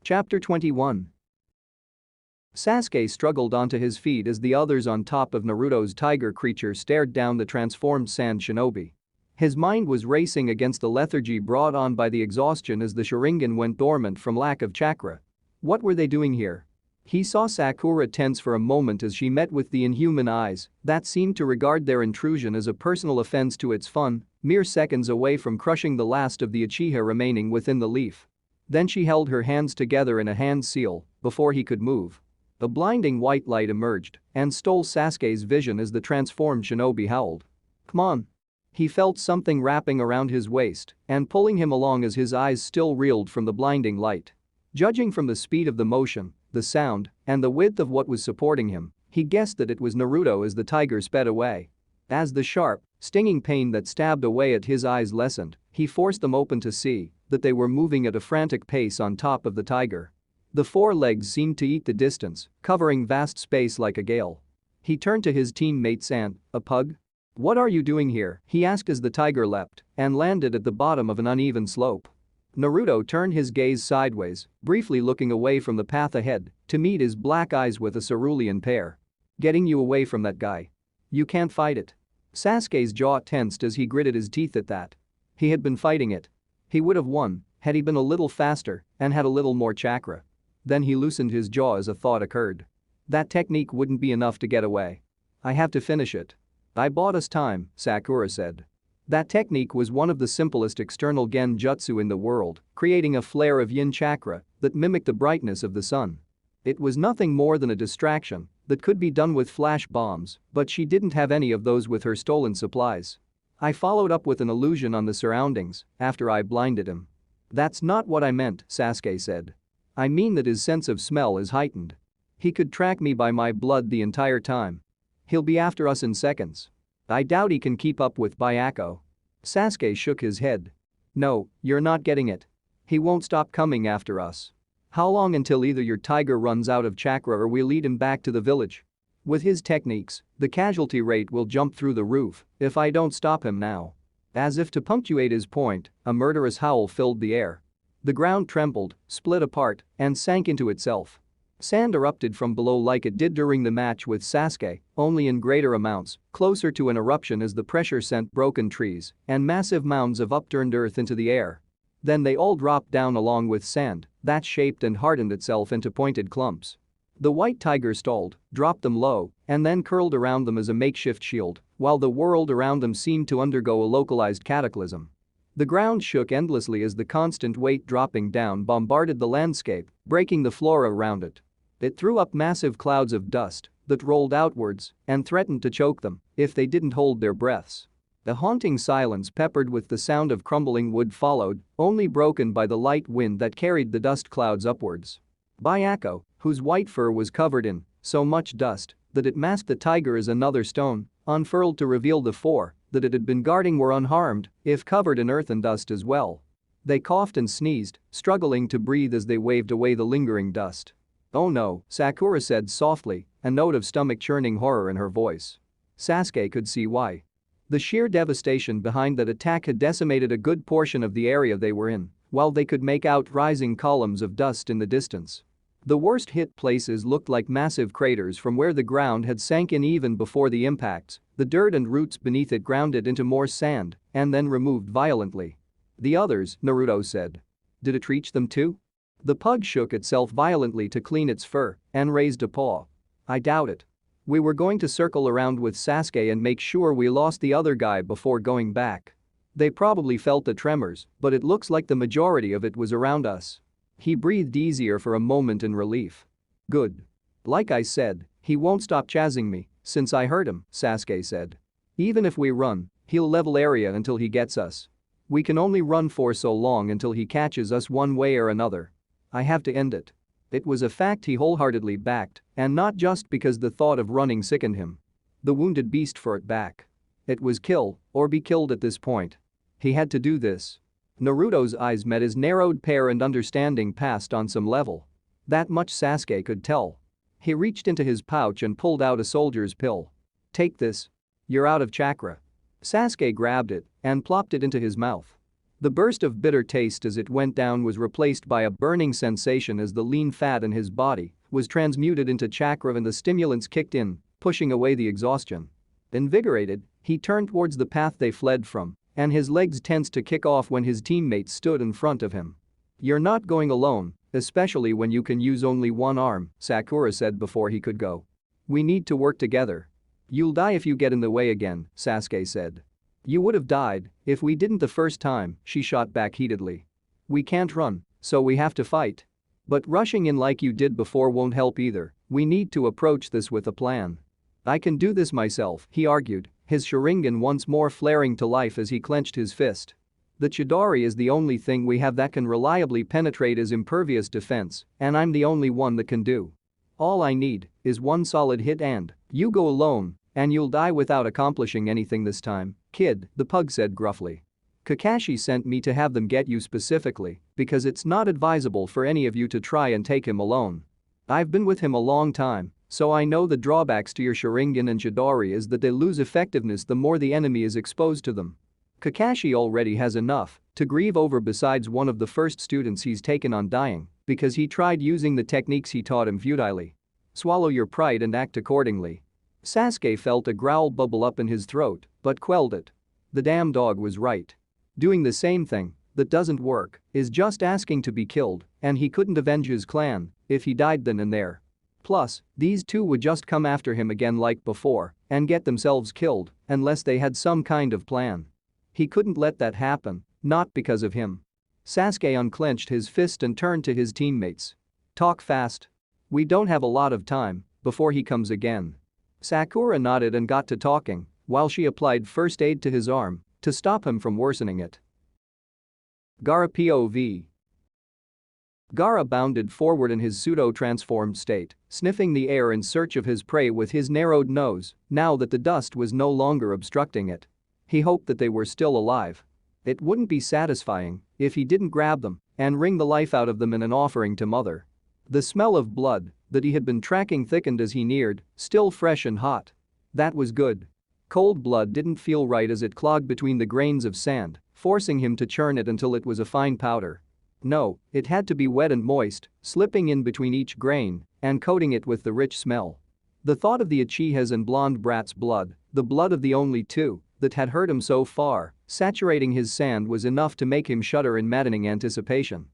Chapter 21. Sasuke struggled onto his feet as the others on top of Naruto's tiger creature stared down the transformed sand shinobi. His mind was racing against the lethargy brought on by the exhaustion as the Sharingan went dormant from lack of chakra. What were they doing here? He saw Sakura tense for a moment as she met with the inhuman eyes that seemed to regard their intrusion as a personal offense to its fun, mere seconds away from crushing the last of the Uchiha remaining within the leaf. Then she held her hands together in a hand seal before he could move. A blinding white light emerged and stole Sasuke's vision as the transformed shinobi howled. "Come on." He felt something wrapping around his waist and pulling him along as his eyes still reeled from the blinding light. Judging from the speed of the motion, the sound, and the width of what was supporting him, he guessed that it was Naruto as the tiger sped away. As the sharp, stinging pain that stabbed away at his eyes lessened, he forced them open to see that they were moving at a frantic pace on top of the tiger. The four legs seemed to eat the distance, covering vast space like a gale. He turned to his teammate Sand, a pug. "What are you doing here?" he asked as the tiger leapt and landed at the bottom of an uneven slope. Naruto turned his gaze sideways, briefly looking away from the path ahead to meet his black eyes with a cerulean pair. "Getting you away from that guy. You can't fight it." Sasuke's jaw tensed as he gritted his teeth at that. He had been fighting it. He would have won had he been a little faster and had a little more chakra. Then he loosened his jaw as a thought occurred. That technique wouldn't be enough to get away. "I have to finish it." "I bought us time," Sakura said. That technique was one of the simplest external genjutsu in the world, creating a flare of yin chakra that mimicked the brightness of the sun. It was nothing more than a distraction that could be done with flash bombs, but she didn't have any of those with her stolen supplies. "I followed up with an illusion on the surroundings after I blinded him." "That's not what I meant," Sasuke said. "I mean that his sense of smell is heightened. He could track me by my blood the entire time. He'll be after us in seconds. I doubt he can keep up with Byakuya." Sasuke shook his head. "No, you're not getting it. He won't stop coming after us. How long until either your tiger runs out of chakra or we lead him back to the village? With his techniques, the casualty rate will jump through the roof if I don't stop him now." As if to punctuate his point, a murderous howl filled the air. The ground trembled, split apart, and sank into itself. Sand erupted from below like it did during the match with Sasuke, only in greater amounts, closer to an eruption as the pressure sent broken trees and massive mounds of upturned earth into the air. Then they all dropped down along with sand that shaped and hardened itself into pointed clumps. The white tiger stalled, dropped them low, and then curled around them as a makeshift shield, while the world around them seemed to undergo a localized cataclysm. The ground shook endlessly as the constant weight dropping down bombarded the landscape, breaking the flora around it. It threw up massive clouds of dust that rolled outwards and threatened to choke them if they didn't hold their breaths. The haunting silence peppered with the sound of crumbling wood followed, only broken by the light wind that carried the dust clouds upwards. Byakuya, whose white fur was covered in so much dust that it masked the tiger as another stone, unfurled to reveal the four that it had been guarding were unharmed, if covered in earth and dust as well. They coughed and sneezed, struggling to breathe as they waved away the lingering dust. "Oh no," Sakura said softly, a note of stomach-churning horror in her voice. Sasuke could see why. The sheer devastation behind that attack had decimated a good portion of the area they were in, while they could make out rising columns of dust in the distance. The worst hit places looked like massive craters from where the ground had sank in even before the impacts. The dirt and roots beneath it ground it into more sand and then removed violently. "The others," Naruto said. "Did it reach them too?" The pug shook itself violently to clean its fur and raised a paw. "I doubt it. We were going to circle around with Sasuke and make sure we lost the other guy before going back. They probably felt the tremors, but it looks like the majority of it was around us." He breathed easier for a moment in relief. "Good. Like I said, he won't stop chasing me since I hurt him," Sasuke said. "Even if we run, he'll level area until he gets us. We can only run for so long until he catches us one way or another. I have to end it." It was a fact he wholeheartedly backed, and not just because the thought of running sickened him. The wounded beast fought back. It was kill or be killed at this point. He had to do this. Naruto's eyes met his narrowed pair and understanding passed on some level. That much Sasuke could tell. He reached into his pouch and pulled out a soldier's pill. "Take this. You're out of chakra." Sasuke grabbed it and plopped it into his mouth. The burst of bitter taste as it went down was replaced by a burning sensation as the lean fat in his body was transmuted into chakra and the stimulants kicked in, pushing away the exhaustion. Invigorated, he turned towards the path they fled from, and his legs tensed to kick off when his teammates stood in front of him. "You're not going alone, especially when you can use only one arm," Sakura said before he could go. "We need to work together." "You'll die if you get in the way again," Sasuke said. "You would have died if we didn't the first time," she shot back heatedly. "We can't run, so we have to fight. But rushing in like you did before won't help either. We need to approach this with a plan." "I can do this myself," he argued, his Sharingan once more flaring to life as he clenched his fist. "The Chidori is the only thing we have that can reliably penetrate his impervious defense, and I'm the only one that can do. All I need is one solid hit and you go alone, and you'll die without accomplishing anything this time, kid," the pug said gruffly. "Kakashi sent me to have them get you specifically because it's not advisable for any of you to try and take him alone. I've been with him a long time, so I know the drawbacks to your Sharingan and Chidori is that they lose effectiveness the more the enemy is exposed to them. Kakashi already has enough to grieve over besides one of the first students he's taken on dying because he tried using the techniques he taught him futilely. Swallow your pride and act accordingly." Sasuke felt a growl bubble up in his throat but quelled it. The damn dog was right. Doing the same thing that doesn't work is just asking to be killed, and he couldn't avenge his clan if he died then and there. Plus, these two would just come after him again like before and get themselves killed unless they had some kind of plan. He couldn't let that happen, not because of him. Sasuke unclenched his fist and turned to his teammates. "Talk fast. We don't have a lot of time before he comes again." Sakura nodded and got to talking while she applied first aid to his arm to stop him from worsening it. Gaara POV. Gaara bounded forward in his pseudo-transformed state, sniffing the air in search of his prey with his narrowed nose, now that the dust was no longer obstructing it. He hoped that they were still alive. It wouldn't be satisfying if he didn't grab them and wring the life out of them in an offering to Mother. The smell of blood that he had been tracking thickened as he neared, still fresh and hot. That was good. Cold blood didn't feel right as it clogged between the grains of sand, forcing him to churn it until it was a fine powder. No, it had to be wet and moist, slipping in between each grain and coating it with the rich smell. The thought of the Uchiha's and blonde brat's blood, the blood of the only two that had hurt him so far, saturating his sand was enough to make him shudder in maddening anticipation.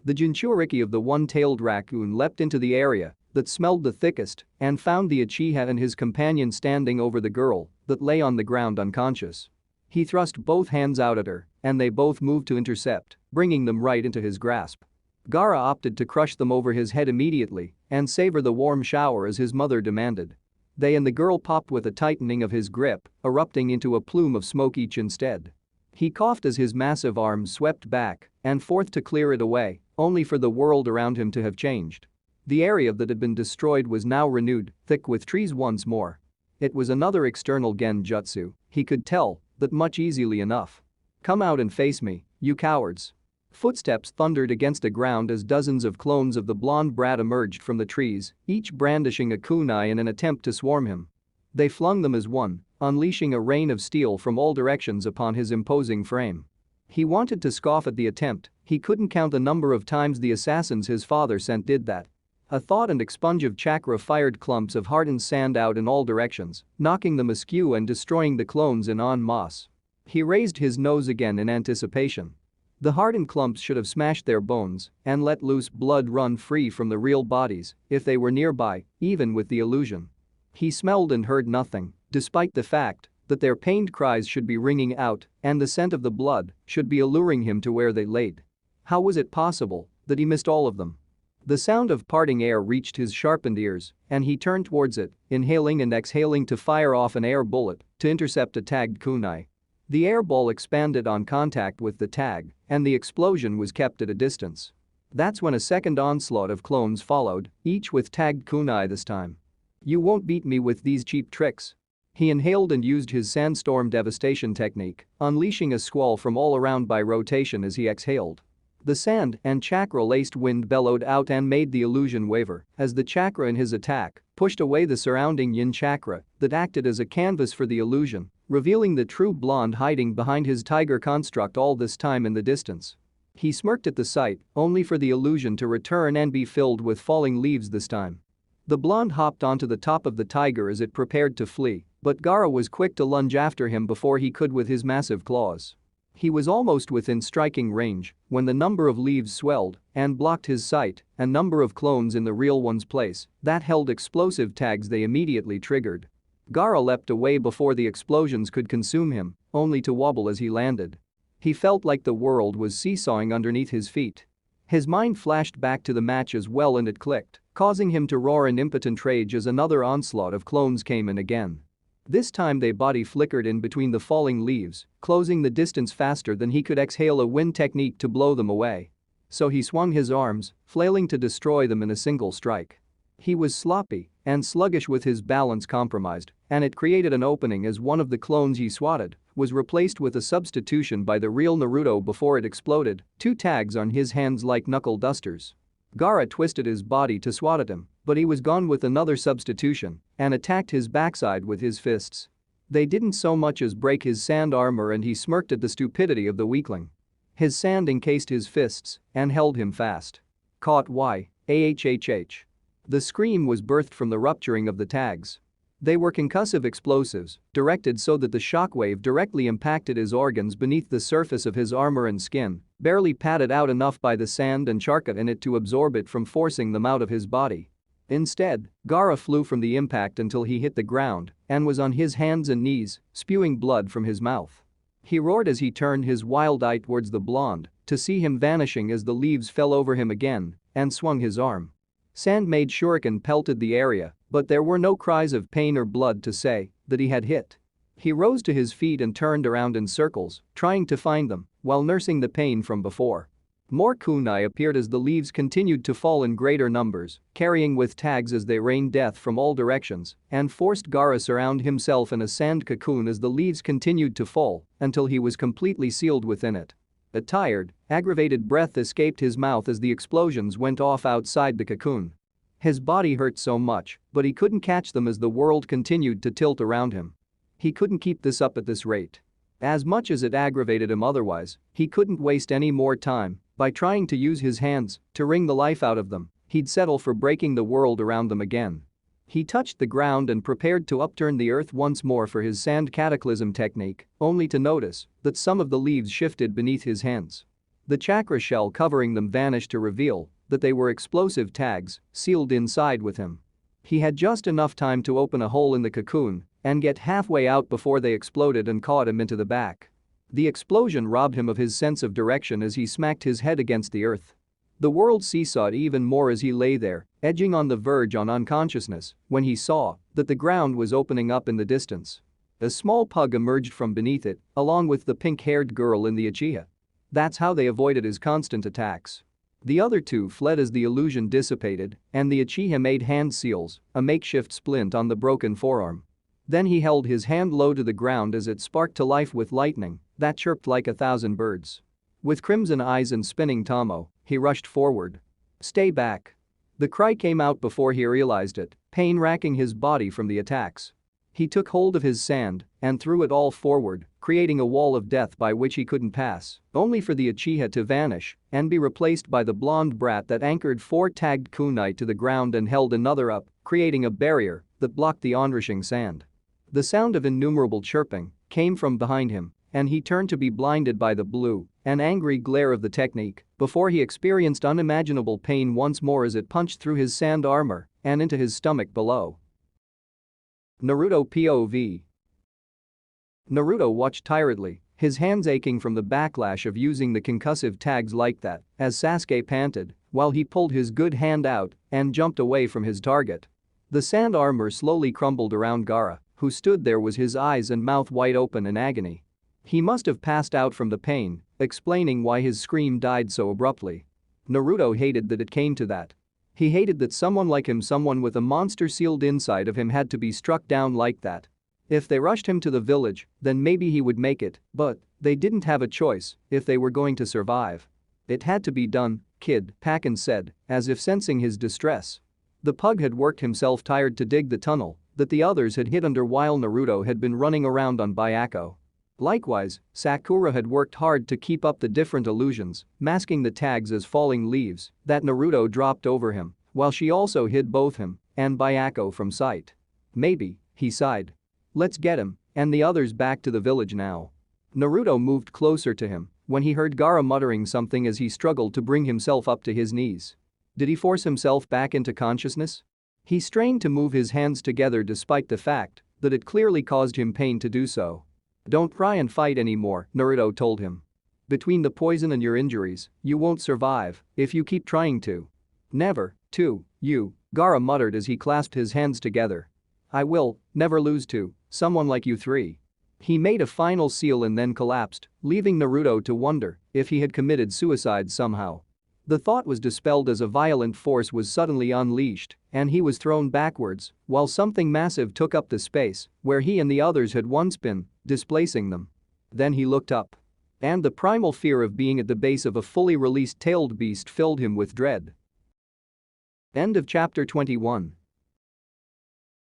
The Jinchuriki of the one-tailed raccoon leapt into the area that smelled the thickest and found the Uchiha and his companion standing over the girl that lay on the ground unconscious. He thrust both hands out at her and they both moved to intercept, bringing them right into his grasp. Gaara opted to crush them over his head immediately and savor the warm shower as his mother demanded. They and the girl popped with a tightening of his grip, erupting into a plume of smoke each instead. He coughed as his massive arms swept back and forth to clear it away, only for the world around him to have changed. The area that had been destroyed was now renewed, thick with trees once more. It was another external genjutsu, he could tell that much easily enough. "Come out and face me, you cowards." Footsteps thundered against the ground as dozens of clones of the blonde brat emerged from the trees, each brandishing a kunai in an attempt to swarm him. They flung them as one, unleashing a rain of steel from all directions upon his imposing frame. He wanted to scoff at the attempt, he couldn't count the number of times the assassins his father sent did that. A thought and expunge of chakra fired clumps of hardened sand out in all directions, knocking them askew and destroying the clones en masse. He raised his nose again in anticipation. The hardened clumps should have smashed their bones and let loose blood run free from the real bodies if they were nearby, even with the illusion. He smelled and heard nothing, despite the fact that their pained cries should be ringing out and the scent of the blood should be alluring him to where they laid. How was it possible that he missed all of them? The sound of parting air reached his sharpened ears, and he turned towards it, inhaling and exhaling to fire off an air bullet to intercept a tagged kunai. The air ball expanded on contact with the tag, and the explosion was kept at a distance. That's when a second onslaught of clones followed, each with tagged kunai this time. "You won't beat me with these cheap tricks." He inhaled and used his sandstorm devastation technique, unleashing a squall from all around by rotation as he exhaled. The sand and chakra-laced wind bellowed out and made the illusion waver as the chakra in his attack pushed away the surrounding yin chakra that acted as a canvas for the illusion revealing the true blonde hiding behind his tiger construct all this time in the distance. He smirked at the sight, only for the illusion to return and be filled with falling leaves this time. The blonde hopped onto the top of the tiger as it prepared to flee, but Gaara was quick to lunge after him before he could with his massive claws. He was almost within striking range when the number of leaves swelled and blocked his sight. A number of clones in the real one's place that held explosive tags they immediately triggered. Gaara leapt away before the explosions could consume him, only to wobble as he landed. He felt like the world was seesawing underneath his feet. His mind flashed back to the match as well and it clicked, causing him to roar in impotent rage as another onslaught of clones came in again. This time their body flickered in between the falling leaves, closing the distance faster than he could exhale a wind technique to blow them away. So he swung his arms, flailing to destroy them in a single strike. He was sloppy and sluggish with his balance compromised, and it created an opening as one of the clones he swatted was replaced with a substitution by the real Naruto before it exploded, 2 tags on his hands like knuckle dusters. Gaara twisted his body to swat at him, but he was gone with another substitution and attacked his backside with his fists. They didn't so much as break his sand armor and he smirked at the stupidity of the weakling. His sand encased his fists and held him fast. Caught y, ahhh. The scream was birthed from the rupturing of the tags. They were concussive explosives, directed so that the shockwave directly impacted his organs beneath the surface of his armor and skin, barely padded out enough by the sand and charcoal in it to absorb it from forcing them out of his body. Instead, Gaara flew from the impact until he hit the ground and was on his hands and knees, spewing blood from his mouth. He roared as he turned his wild eye towards the blonde to see him vanishing as the leaves fell over him again and swung his arm. Sand-made shuriken pelted the area, but there were no cries of pain or blood to say that he had hit. He rose to his feet and turned around in circles, trying to find them while nursing the pain from before. More kunai appeared as the leaves continued to fall in greater numbers, carrying with tags as they rained death from all directions and forced Gaara surround himself in a sand cocoon as the leaves continued to fall until he was completely sealed within it. A tired, aggravated breath escaped his mouth as the explosions went off outside the cocoon. His body hurt so much, but he couldn't catch them as the world continued to tilt around him. He couldn't keep this up at this rate. As much as it aggravated him otherwise, he couldn't waste any more time by trying to use his hands to wring the life out of them. He'd settle for breaking the world around them again. He touched the ground and prepared to upturn the earth once more for his sand cataclysm technique, only to notice that some of the leaves shifted beneath his hands. The chakra shell covering them vanished to reveal that they were explosive tags sealed inside with him. He had just enough time to open a hole in the cocoon and get halfway out before they exploded and caught him into the back. The explosion robbed him of his sense of direction as he smacked his head against the earth. The world seesawed even more as he lay there, edging on the verge on unconsciousness, when he saw that the ground was opening up in the distance. A small pug emerged from beneath it, along with the pink-haired girl in the Uchiha. That's how they avoided his constant attacks. The other 2 fled as the illusion dissipated, and the Uchiha made hand seals, a makeshift splint on the broken forearm. Then he held his hand low to the ground as it sparked to life with lightning that chirped like 1,000 birds. With crimson eyes and spinning Tomo, he rushed forward. "Stay back." The cry came out before he realized it, pain racking his body from the attacks. He took hold of his sand and threw it all forward, creating a wall of death by which he couldn't pass, only for the Uchiha to vanish and be replaced by the blonde brat that anchored 4 tagged kunai to the ground and held another up, creating a barrier that blocked the onrushing sand. The sound of innumerable chirping came from behind him, and he turned to be blinded by the blue and angry glare of the technique before he experienced unimaginable pain once more as it punched through his sand armor and into his stomach below. Naruto POV. Naruto watched tiredly, his hands aching from the backlash of using the concussive tags like that, as Sasuke panted while he pulled his good hand out and jumped away from his target. The sand armor slowly crumbled around Gaara, who stood there with his eyes and mouth wide open in agony. He must have passed out from the pain, explaining why his scream died so abruptly. Naruto hated that it came to that. He hated that someone like him, someone with a monster sealed inside of him, had to be struck down like that. If they rushed him to the village, then maybe he would make it, but they didn't have a choice if they were going to survive. "It had to be done, kid," Pakken said, as if sensing his distress. The pug had worked himself tired to dig the tunnel that the others had hid under while Naruto had been running around on Byakko. Likewise, Sakura had worked hard to keep up the different illusions, masking the tags as falling leaves that Naruto dropped over him, while she also hid both him and Byakko from sight. Maybe, he sighed. Let's get him and the others back to the village now. Naruto moved closer to him when he heard Gaara muttering something as he struggled to bring himself up to his knees. Did he force himself back into consciousness? He strained to move his hands together despite the fact that it clearly caused him pain to do so. Don't try and fight anymore, Naruto told him. Between the poison and your injuries, you won't survive if you keep trying to. Never, to, you, Gaara muttered as he clasped his hands together. I will never lose to someone like you three. He made a final seal and then collapsed, leaving Naruto to wonder if he had committed suicide somehow. The thought was dispelled as a violent force was suddenly unleashed and he was thrown backwards while something massive took up the space where he and the others had once been, displacing them. Then he looked up. And the primal fear of being at the base of a fully released tailed beast filled him with dread. End of chapter 21.